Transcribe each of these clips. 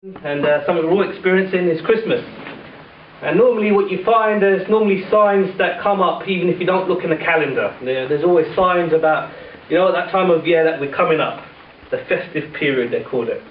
And something we're all experiencing is Christmas. And normally what you find, there's normally signs that come up even if you don't look in the calendar. There's always signs about, that time of year that we're coming up. The festive period, they call it.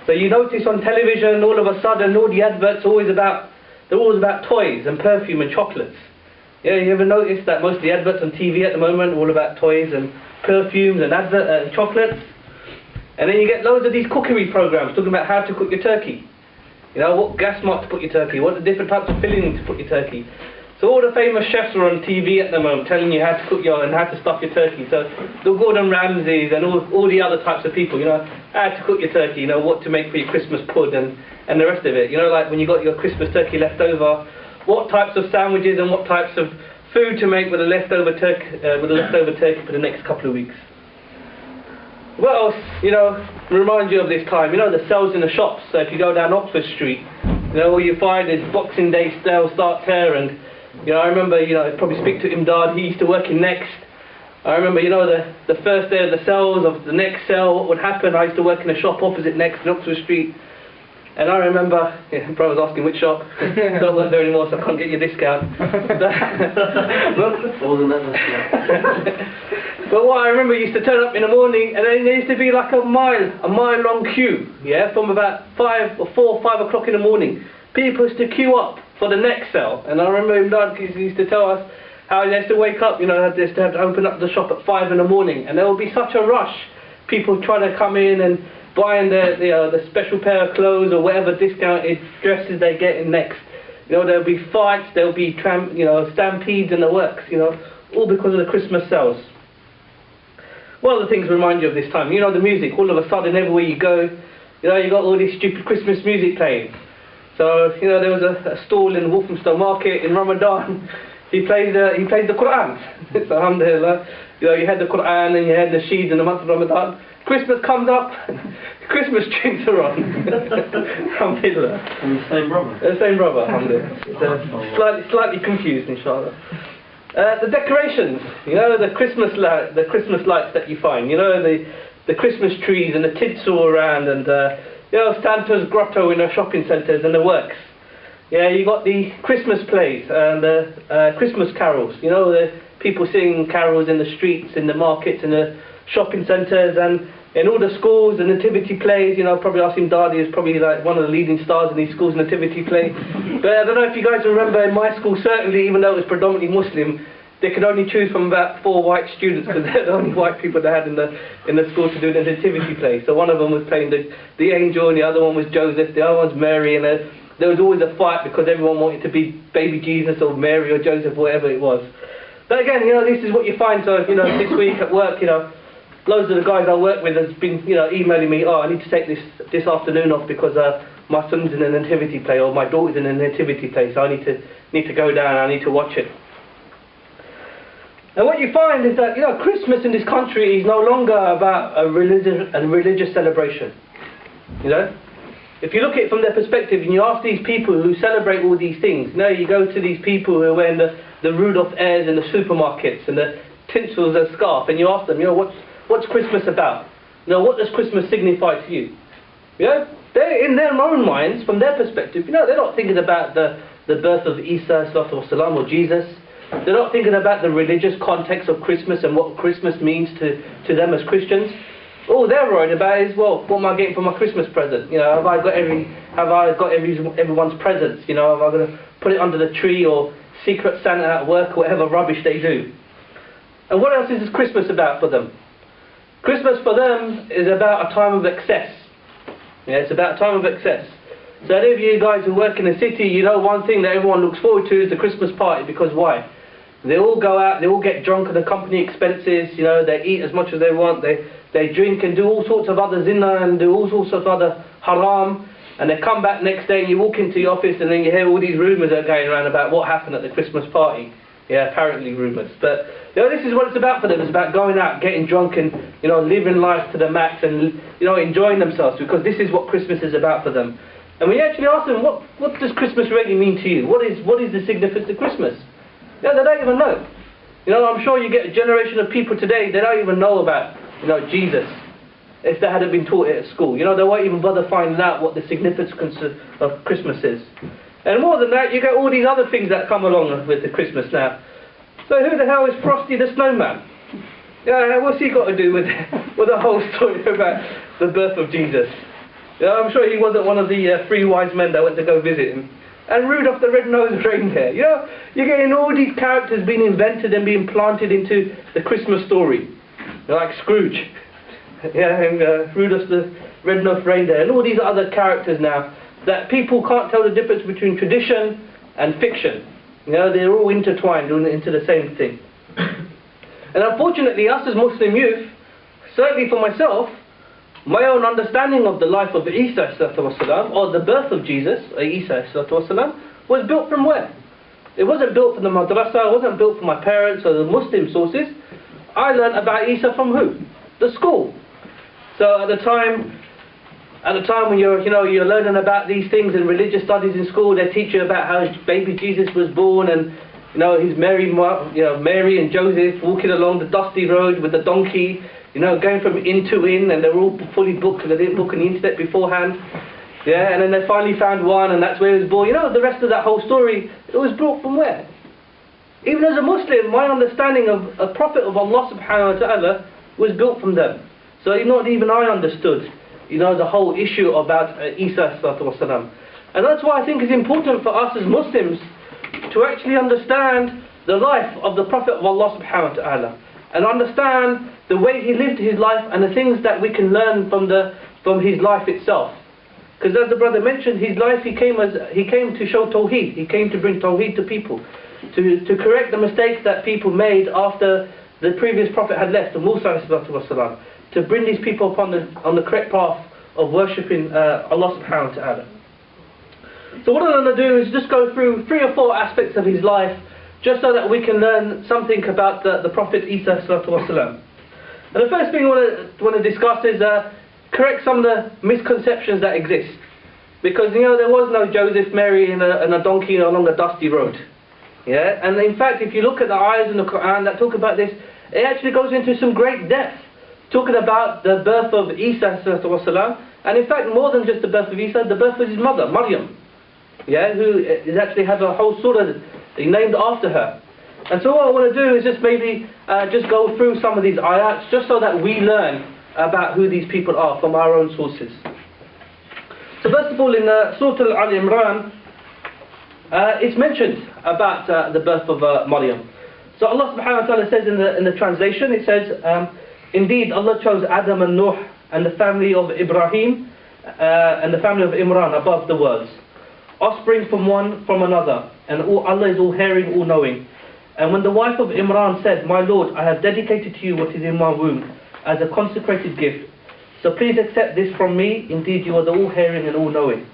So you notice on television, all of a sudden, all the adverts are always about toys and perfume and chocolates. Yeah, you ever notice that most of the adverts on TV at the moment are all about toys and perfumes and chocolates? And then you get loads of these cookery programs talking about how to cook your turkey. What gas mark to put your turkey, what the different types of filling to put your turkey. So all the famous chefs are on TV at the moment telling you how to cook and how to stuff your turkey. So the Gordon Ramsays and all the other types of people, how to cook your turkey, what to make for your Christmas pud and the rest of it. Like when you got your Christmas turkey left over, what types of sandwiches and what types of food to make with the leftover turkey for the next couple of weeks. What else, remind you of this time? The sales in the shops. So if you go down Oxford Street, all you find is Boxing Day sale starts here. And, I remember, probably speak to Imdad, he used to work in Next. I remember, the first day of the sales, of the next sale, what would happen, I used to work in a shop opposite Next in Oxford Street. And I remember, brother was asking which shop, don't work there anymore so I can't get your discount. But what I remember, used to turn up in the morning and then there used to be like a mile long queue, from about 5 o'clock in the morning. People used to queue up for the next sale. And I remember him used to tell us how they used to wake up, they used to have to open up the shop at 5 in the morning and there would be such a rush. People trying to come in and buying the special pair of clothes or whatever discounted dresses they get in Next. There'll be fights, there'll be stampedes and the works, all because of the Christmas sales. What other things remind you of this time? The music, all of a sudden everywhere you go, you got all this stupid Christmas music playing. So, there was a stall in Walthamstow Market in Ramadan, he plays the Quran. So, alhamdulillah, you had the Quran and you had the Sheed in the month of Ramadan. Christmas comes up, Christmas tunes are on. Alhamdulillah. And the same brother? The same brother, alhamdulillah. Slightly confused, inshallah. The decorations, the Christmas lights that you find, the Christmas trees and the tinsel around and, Santa's grotto in the shopping centres and the works. You got the Christmas plays and the Christmas carols, the people singing carols in the streets, in the markets, in the shopping centres and in all the schools, the nativity plays, probably Asim Dadi is probably like one of the leading stars in these schools' nativity play. But I don't know if you guys remember in my school, certainly, even though it was predominantly Muslim, they could only choose from about 4 white students because they're the only white people they had in the school to do the nativity play. So one of them was playing the angel and the other one was Joseph, the other one's Mary, and there was always a fight because everyone wanted to be baby Jesus or Mary or Joseph, whatever it was. But again, this is what you find. So, this week at work, loads of the guys I work with has been, emailing me, I need to take this afternoon off because my son's in a nativity play or my daughter's in a nativity play, so I need to go down and I need to watch it. And what you find is that, Christmas in this country is no longer about a religious celebration. If you look at it from their perspective and you ask these people who celebrate all these things, you go to these people who are wearing the Rudolph airs in the supermarkets and the tinsels and scarf and you ask them, what's Christmas about? What does Christmas signify to you? They're in their own minds, from their perspective, they're not thinking about the birth of Isa or Jesus. They're not thinking about the religious context of Christmas and what Christmas means to them as Christians. All they're worried about is, what am I getting for my Christmas present? Have I got everyone's presents? Have I got to put it under the tree or Secret Santa at work or whatever rubbish they do? And what else is Christmas about for them? Christmas for them is about a time of excess. It's about a time of excess. So any of you guys who work in the city, one thing that everyone looks forward to is the Christmas party, because why? They all go out, they all get drunk at the company expenses, they eat as much as they want, they drink and do all sorts of other zina and do all sorts of other haram, and they come back next day and you walk into the office and then you hear all these rumours that are going around about what happened at the Christmas party. Apparently rumours. But this is what it's about for them. It's about going out, getting drunk and living life to the max and enjoying themselves, because this is what Christmas is about for them. And when you actually ask them, what does Christmas really mean to you? What is the significance of Christmas? They don't even know. I'm sure you get a generation of people today, they don't even know about Jesus. if they hadn't been taught it at school. You know, they won't even bother finding out what the significance of Christmas is. And more than that, you get all these other things that come along with the Christmas now. So who the hell is Frosty the Snowman? Yeah, what's he got to do with the whole story about the birth of Jesus? Yeah, I'm sure he wasn't one of the 3 wise men that went to go visit him. And Rudolph the Red-Nosed Reindeer. You know, you're getting all these characters being invented and being planted into the Christmas story. You're like Scrooge. Yeah, and Rudolph the Red-Nosed Reindeer, and all these other characters now that people can't tell the difference between tradition and fiction. You know, they're all intertwined into the same thing. And unfortunately, us as Muslim youth, certainly for myself, my own understanding of the life of Isa والسلام, or the birth of Jesus, Isa والسلام, was built from where? It wasn't built from the madrasa, it wasn't built from my parents or the Muslim sources. I learned about Isa from who? The school. So at the time when you're learning about these things in religious studies in school, they teach you about how baby Jesus was born, and his Mary and Joseph walking along the dusty road with the donkey, going from inn to inn, and they were all fully booked, and they didn't book on the internet beforehand. Yeah, and then they finally found one, and that's where he was born. The rest of that whole story, it was brought from where? Even as a Muslim, my understanding of a prophet of Allah subhanahu wa ta'ala was built from them. So not even I understood, the whole issue about Isa والسلام. And that's why I think it's important for us as Muslims to actually understand the life of the Prophet of Allah subhanahu wa ta'ala, and understand the way he lived his life and the things that we can learn from his life itself. Because as the brother mentioned, his life, he came to show Tawheed, he came to bring Tawheed to people, to correct the mistakes that people made after the previous Prophet had left, Musa والسلام, to bring these people on the correct path of worshipping Allah subhanahu wa ta'ala. So what I'm going to do is just go through 3 or 4 aspects of his life, just so that we can learn something about the Prophet Isa والسلام. And the first thing I want to discuss is correct some of the misconceptions that exist. Because there was no Joseph, Mary and a donkey along a dusty road. Yeah, and in fact, if you look at the ayahs in the Quran that talk about this, it actually goes into some great depth, talking about the birth of Isa والسلام, and in fact more than just the birth of Isa, the birth of his mother, Maryam, who is actually has a whole surah named after her. And so what I want to do is just maybe just go through some of these ayats, just so that we learn about who these people are from our own sources. So first of all, in Surah Al-Imran, it's mentioned about the birth of Maryam. So Allah subhanahu wa ta'ala says in the translation, it says, indeed Allah chose Adam and Nuh and the family of Ibrahim and the family of Imran above the worlds, offspring from one from another, and Allah is all hearing, all knowing. And when the wife of Imran said, my Lord, I have dedicated to you what is in my womb as a consecrated gift, so please accept this from me, indeed you are the all hearing and all knowing.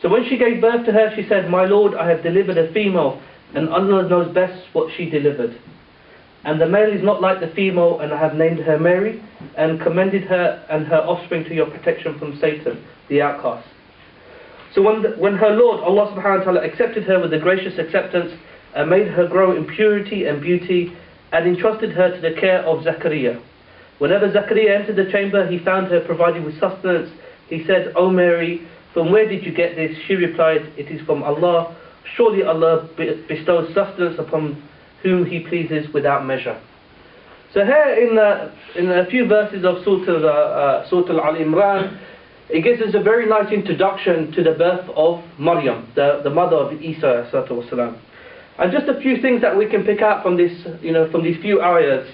So when she gave birth to her, she said, my Lord, I have delivered a female, and Allah knows best what she delivered. And the male is not like the female, and I have named her Mary, and commended her and her offspring to your protection from Satan, the outcast. So when her Lord, Allah subhanahu wa ta'ala, accepted her with a gracious acceptance, and made her grow in purity and beauty, and entrusted her to the care of Zachariah. Whenever Zachariah entered the chamber, he found her provided with sustenance. He said, O Mary, from where did you get this? She replied, it is from Allah. Surely Allah bestows sustenance upon whom He pleases without measure. So here in a few verses of Surah Al-Imran, it gives us a very nice introduction to the birth of Maryam, the mother of Isa والسلام. And just a few things that we can pick out from this, from these few ayahs,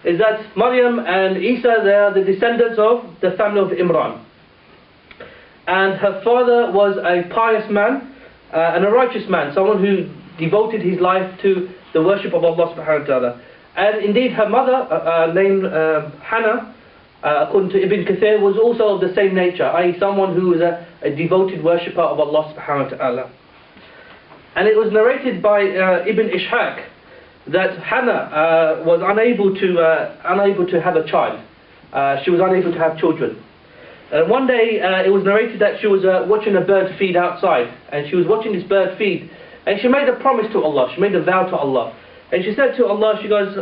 is that Maryam and Isa, they are the descendants of the family of Imran. And her father was a pious man and a righteous man, someone who devoted his life to the worship of Allah subhanahu wa ta'ala. And indeed her mother, named Hannah, according to Ibn Kathir, was also of the same nature, i.e. someone who was a devoted worshipper of Allah subhanahu wa ta'ala. And it was narrated by Ibn Ishaq that Hannah was unable to have a child. She was unable to have children. One day it was narrated that she was watching a bird feed outside, and she was watching this bird feed, and she made a promise to Allah, she made a vow to Allah, and she said to Allah, she goes,